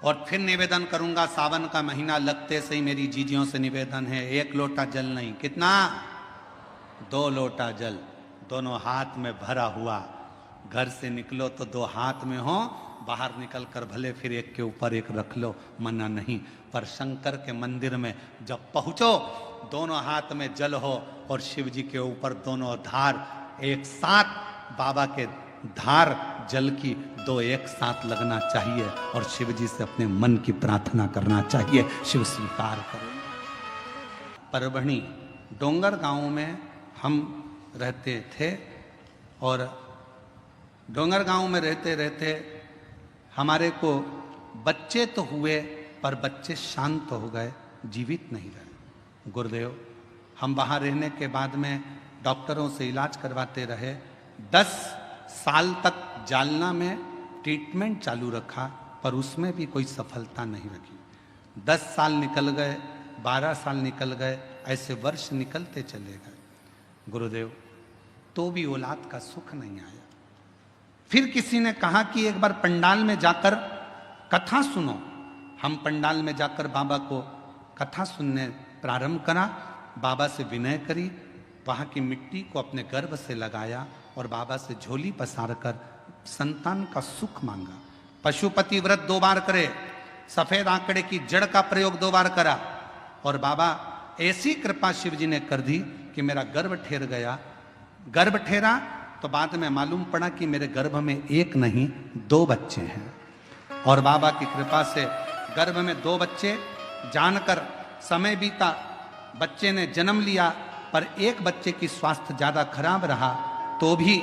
और फिर निवेदन करूंगा, सावन का महीना लगते से ही मेरी जीजियों से निवेदन है, 1 लोटा जल नहीं, कितना, 2 लोटा जल दोनों हाथ में भरा हुआ, घर से निकलो तो 2 हाथ में हो, बाहर निकल कर भले फिर एक के ऊपर एक रख लो, मना नहीं, पर शंकर के मंदिर में जब पहुंचो दोनों हाथ में जल हो और शिव जी के ऊपर दोनों धार एक साथ, बाबा के धार जल की 2 एक साथ लगना चाहिए और शिव जी से अपने मन की प्रार्थना करना चाहिए, शिव स्वीकार करें। परभणी डोंगर गांव में हम रहते थे और डोंगर गांव में रहते रहते हमारे को बच्चे तो हुए पर बच्चे शांत हो गए, जीवित नहीं रहे। गुरुदेव, हम वहाँ रहने के बाद में डॉक्टरों से इलाज करवाते रहे, 10 साल तक जालना में ट्रीटमेंट चालू रखा पर उसमें भी कोई सफलता नहीं रखी। 10 साल निकल गए, 12 साल निकल गए, ऐसे वर्ष निकलते चले गए। गुरुदेव, तो भी औलाद का सुख नहीं आया। फिर किसी ने कहा कि एक बार पंडाल में जाकर कथा सुनो। हम पंडाल में जाकर बाबा को कथा सुनने प्रारंभ करा, बाबा से विनय करी, वहाँ की मिट्टी को अपने गर्भ से लगाया और बाबा से झोली पसार कर संतान का सुख मांगा। पशुपति व्रत 2 बार करे, सफेद आंकड़े की जड़ का प्रयोग 2 बार करा और बाबा ऐसी कृपा शिव जी ने कर दी कि मेरा गर्भ ठहर गया। गर्भ ठहरा तो बाद में मालूम पड़ा कि मेरे गर्भ में 1 नहीं 2 बच्चे हैं और बाबा की कृपा से गर्भ में 2 बच्चे। जानकर समय बीता, बच्चे ने जन्म लिया पर एक बच्चे की स्वास्थ्य ज्यादा खराब रहा, तो भी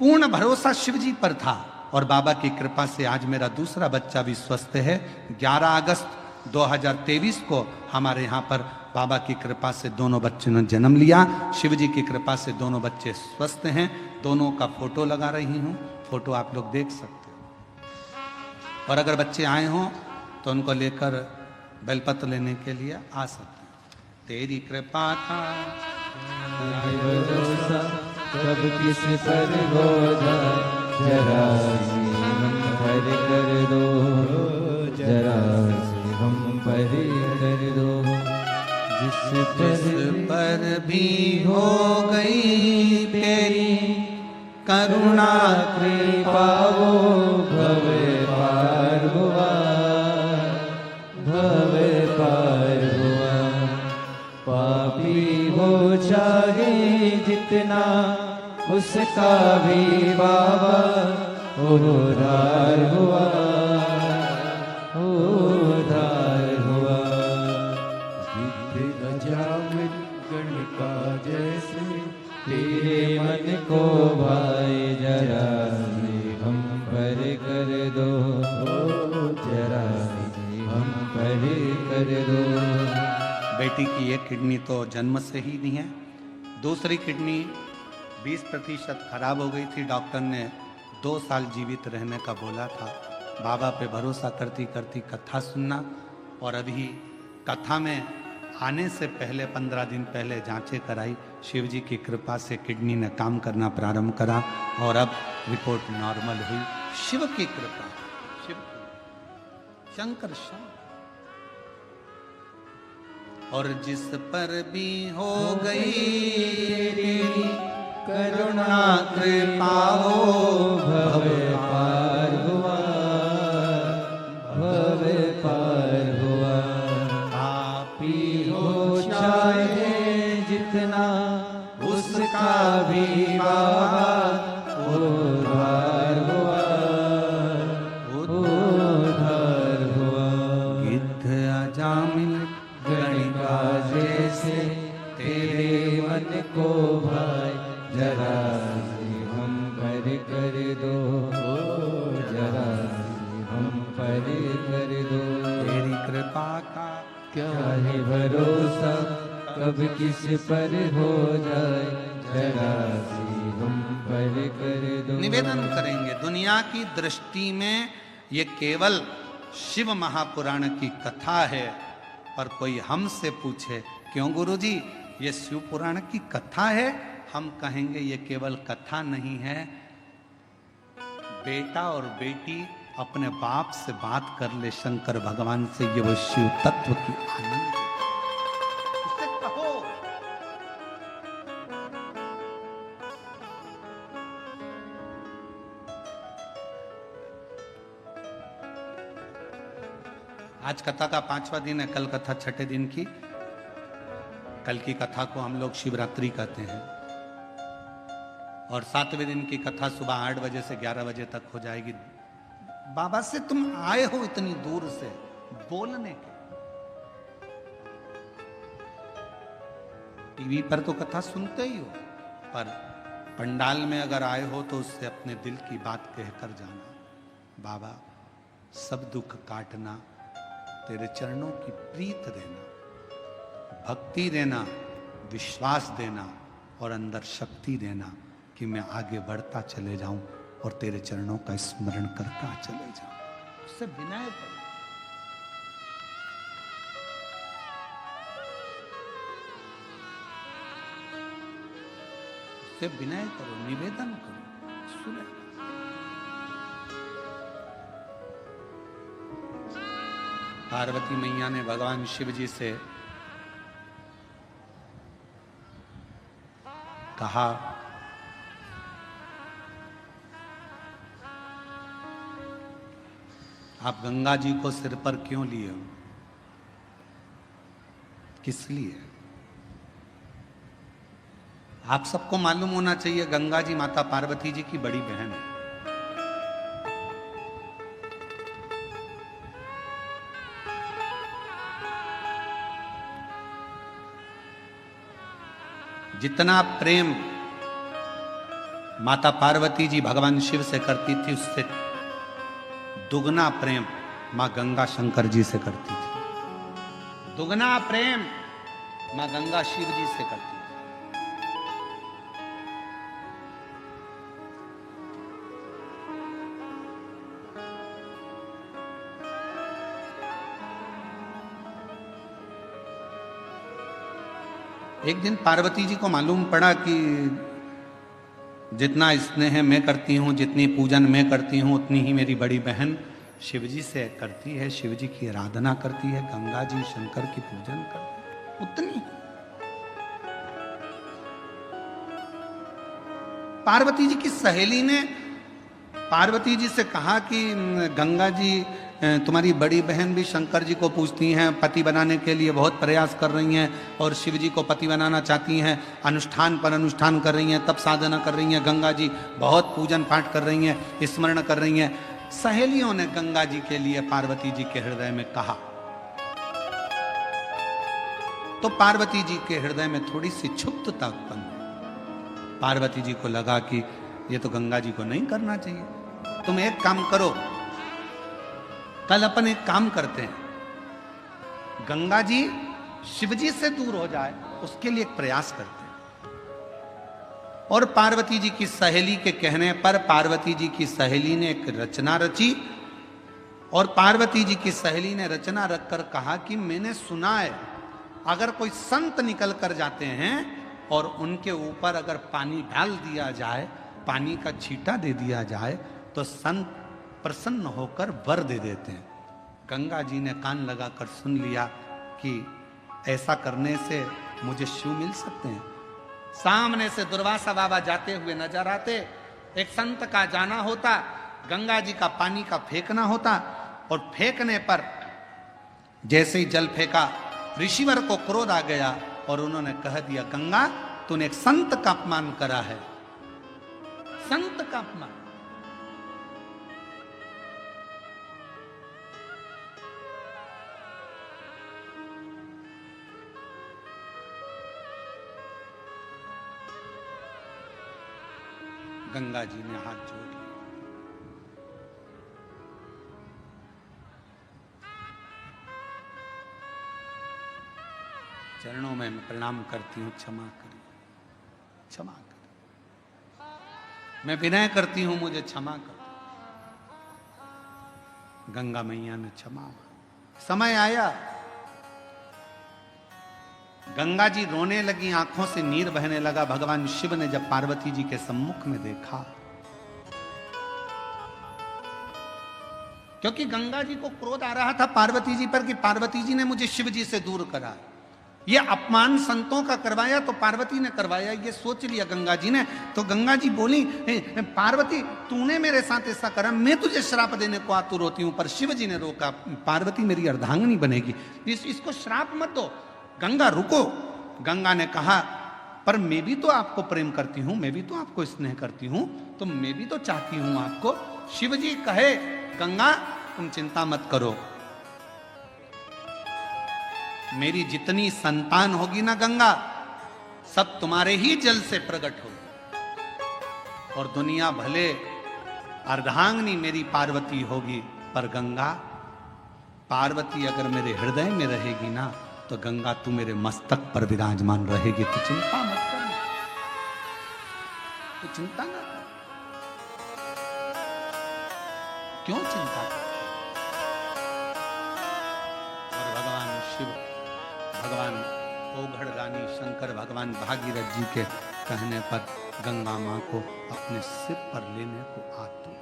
पूर्ण भरोसा शिव जी पर था और बाबा की कृपा से आज मेरा दूसरा बच्चा भी स्वस्थ है। 11 अगस्त 2023 को हमारे यहाँ पर बाबा की कृपा से दोनों बच्चों ने जन्म लिया। शिव जी की कृपा से दोनों बच्चे स्वस्थ हैं। दोनों का फोटो लगा रही हूँ, फोटो आप लोग देख सकते हो और अगर बच्चे आए हों तो उनको लेकर बेलपत्र लेने के लिए आ सकते हैं। तेरी कृपा का सब किस पर हो जाए, जरा हम पर कर दो, जरा हम पर कर दो। जिस पर भी हो गई तेरी करुणा कृपा वो भव पार हुआ, भव पार हुआ। पापी हो चाहे जितना उसका भी बाबा उद्धार हुआ, उद्धार हुआ। गिद्ध अजामिल गणिका जैसे तेरे मन को भाई, जरा हम पर कर दो, जरा हम पर कर दो। बेटी की 1 किडनी तो जन्म से ही नहीं है, दूसरी किडनी 20% खराब हो गई थी। डॉक्टर ने 2 साल जीवित रहने का बोला था। बाबा पे भरोसा करती करती कथा सुनना और अभी कथा में आने से पहले 15 दिन पहले जांचें कराई। शिव जी की कृपा से किडनी ने काम करना प्रारंभ करा और अब रिपोर्ट नॉर्मल हुई। शिव की कृपा, शिव की, शंकर शंकर। और जिस पर भी हो गई तेरी करुणा कृपा वो भव पार हुआ, भव पार हुआ। पापी हो चाहे जितना उसका भी बाबा उद्धार हुआ, उद्धार हुआ। गिद्ध अजामिल गणिका जैसे तेरे मन को भाई, जरा हम पर कर दो, जरा हम पर कर दो। तेरी कृपा का क्या है भरोसा, कब किस पर हो जाए, जरा हम पर कर दो। निवेदन करेंगे, दुनिया की दृष्टि में ये केवल शिव महापुराण की कथा है, पर कोई हमसे पूछे क्यों गुरुजी ये शिव पुराण की कथा है, हम कहेंगे ये केवल कथा नहीं है। बेटा और बेटी अपने बाप से बात कर ले शंकर भगवान से, ये वो शिव तत्व की आनंद उससे कहो। आज कथा का 5वां दिन है, कल कथा 6ठे दिन की। कल की कथा को हम लोग शिवरात्रि कहते हैं और 7वें दिन की कथा सुबह 8 बजे से 11 बजे तक हो जाएगी। बाबा से तुम आए हो इतनी दूर से बोलने के, टीवी पर तो कथा सुनते ही हो, पर पंडाल में अगर आए हो तो उससे अपने दिल की बात कहकर जाना। बाबा सब दुख काटना, तेरे चरणों की प्रीत देना, भक्ति देना, विश्वास देना और अंदर शक्ति देना कि मैं आगे बढ़ता चले जाऊं और तेरे चरणों का स्मरण करता चले जाऊं। उससे विनय करो, उससे विनय करो, निवेदन करो, सुने। पार्वती मैया ने भगवान शिव जी से कहा, आप गंगा जी को सिर पर क्यों लिए हो, किस लिए? आप सबको मालूम होना चाहिए गंगा जी माता पार्वती जी की बड़ी बहन है। जितना प्रेम माता पार्वती जी भगवान शिव से करती थी, उससे दुगना प्रेम मां गंगा शंकर जी से करती थी। दुगना प्रेम मां गंगा शिव जी से करती थी। एक दिन पार्वती जी को मालूम पड़ा कि जितना स्नेह मैं करती हूँ, जितनी पूजन मैं करती हूँ, उतनी ही मेरी बड़ी बहन शिव जी से करती है, शिव जी की आराधना करती है, गंगा जी शंकर की पूजन करती है, उतनी। पार्वती जी की सहेली ने पार्वती जी से कहा कि गंगा जी तुम्हारी बड़ी बहन भी शंकर जी को पूजती हैं, पति बनाने के लिए बहुत प्रयास कर रही हैं और शिव जी को पति बनाना चाहती हैं, अनुष्ठान पर अनुष्ठान कर रही हैं, तप साधना कर रही हैं, गंगा जी बहुत पूजन पाठ कर रही हैं, स्मरण कर रही हैं। सहेलियों ने गंगा जी के लिए पार्वती जी के हृदय में कहा, तो पार्वती जी के हृदय में थोड़ी सी क्षुब्धता उत्पन्न हुई। पार्वती जी को लगा कि ये तो गंगा जी को नहीं करना चाहिए, तुम एक काम करो, कल अपन एक काम करते हैं, गंगा जी शिव जी से दूर हो जाए उसके लिए एक प्रयास करते हैं। और पार्वती जी की सहेली के कहने पर पार्वती जी की सहेली ने एक रचना रची और पार्वती जी की सहेली ने रचना रखकर कहा कि मैंने सुना है अगर कोई संत निकल कर जाते हैं और उनके ऊपर अगर पानी डाल दिया जाए, पानी का छींटा दे दिया जाए, तो संत प्रसन्न होकर वर दे देते हैं। गंगा जी ने कान लगाकर सुन लिया कि ऐसा करने से मुझे शिव मिल सकते हैं। सामने से दुर्वासा बाबा जाते हुए नजर आते, एक संत का जाना होता, गंगा जी का पानी का फेंकना होता और फेंकने पर जैसे ही जल फेंका, ऋषिवर को क्रोध आ गया और उन्होंने कह दिया, गंगा तूने एक संत का अपमान करा है, संत का अपमान। गंगा जी ने हाथ जोड़ लिया, चरणों में मैं प्रणाम करती हूं, क्षमा करें, क्षमा करें, मैं विनय करती हूं, मुझे क्षमा कर। गंगा मैया ने क्षमा। समय आया, गंगा जी रोने लगी, आंखों से नीर बहने लगा। भगवान शिव ने जब पार्वती जी के सम्मुख में देखा क्योंकि गंगा जी को क्रोध आ रहा था पार्वती जी पर कि पार्वती जी ने मुझे शिव जी से दूर करा, ये अपमान संतों का करवाया तो पार्वती ने करवाया, ये सोच लिया गंगा जी ने। तो गंगा जी बोली, पार्वती तूने मेरे साथ ऐसा करा, मैं तुझे श्राप देने को आतुर होती हूं। पर शिव जी ने रोका, पार्वती मेरी अर्धांगिनी बनेगी, इसको श्राप मत दो। गंगा रुको। गंगा ने कहा, पर मैं भी तो आपको प्रेम करती हूं, मैं भी तो आपको स्नेह करती हूं, तो मैं भी तो चाहती हूं आपको। शिव जी कहे, गंगा तुम चिंता मत करो, मेरी जितनी संतान होगी ना गंगा, सब तुम्हारे ही जल से प्रकट होगी, और दुनिया भले अर्धांगिनी मेरी पार्वती होगी, पर गंगा पार्वती अगर मेरे हृदय में रहेगी ना, तो गंगा तू मेरे मस्तक पर विराजमान रहेगी। तू चिंता मत कर, तू चिंता ना कर। क्यों चिंता कर? और भगवान शिव, भगवान ओघड़ रानी शंकर भगवान भागीरथ जी के कहने पर गंगा मां को अपने सिर पर लेने को आतुर।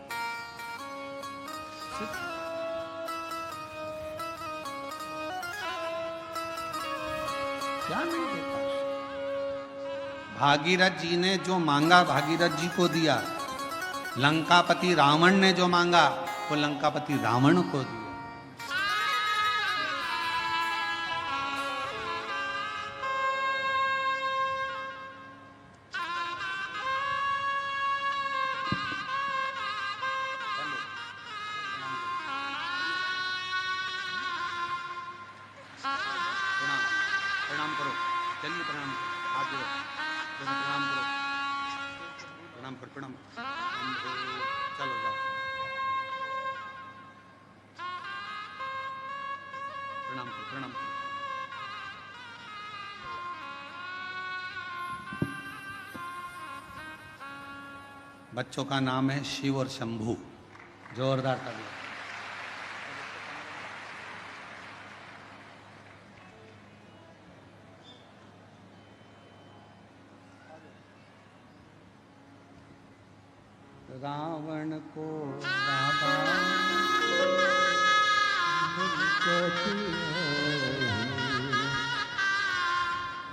क्या नहीं देता? भागीरथ जी ने जो मांगा भागीरथ जी को दिया, लंकापति रावण ने जो मांगा वो लंकापति रावण को दिया। प्रणाम करो, चलिए प्रणाम, हाथ जोड़ो, प्रणाम करो, प्रणाम करो, प्रणाम, चलो जाओ, प्रणाम करो, प्रणाम करो। बच्चों का नाम है शिव और शंभू, जोरदार ताली। रावण को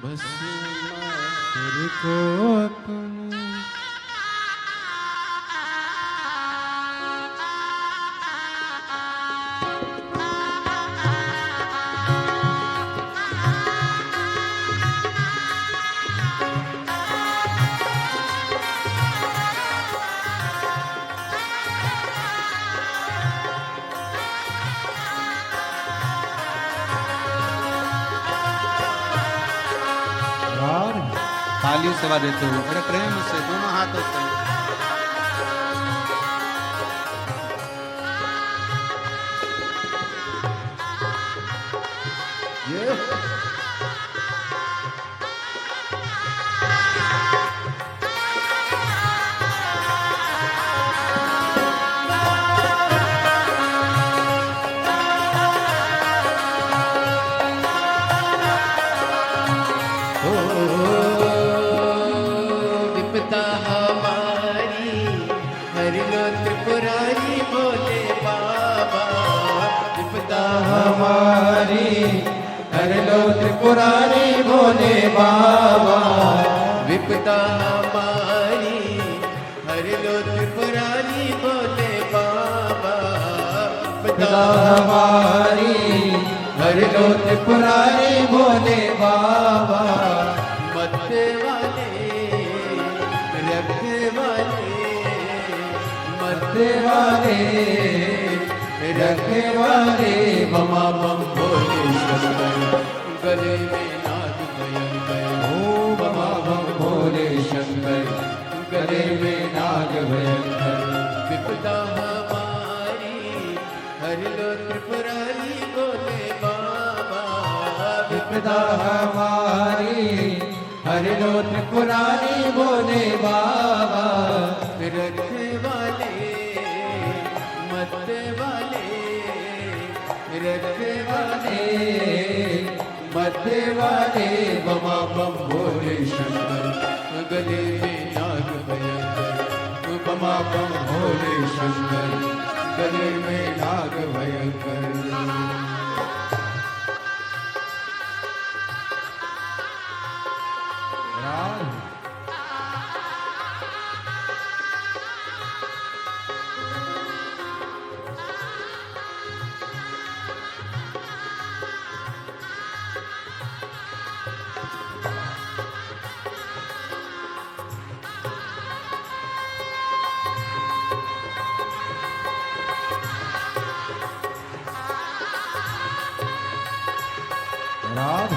बस मार को अपने ताली सेवा देते हुए बड़े प्रेम से दोनों हाथों से हर लो त्रिपुरारी भोले बाबा। विपदा हमारी हर लो त्रिपुरारी भोले बाबा। विपदा हमारी हर लो त्रिपुरारी भोले बाबा। मरते वाले रखने वाले, मरते वाले रखने वाले, बमा बम भोले शंकर गले में नाग भयंकर। ओ बमा बम भोले शंकर गले में नाग भयंकर। विपदा हमारी हर लो त्रिपुरारी भोले बाबा। विपदा हमारी हर लो त्रिपुरारी भोले बाबा। रखने वाले मरते वाले, रखने वाले मरते वाले, बमा बम भोले शंकर गले में नाग भयंकर। बमा बम भोले शंकर गले में नाग भयंकर राम राम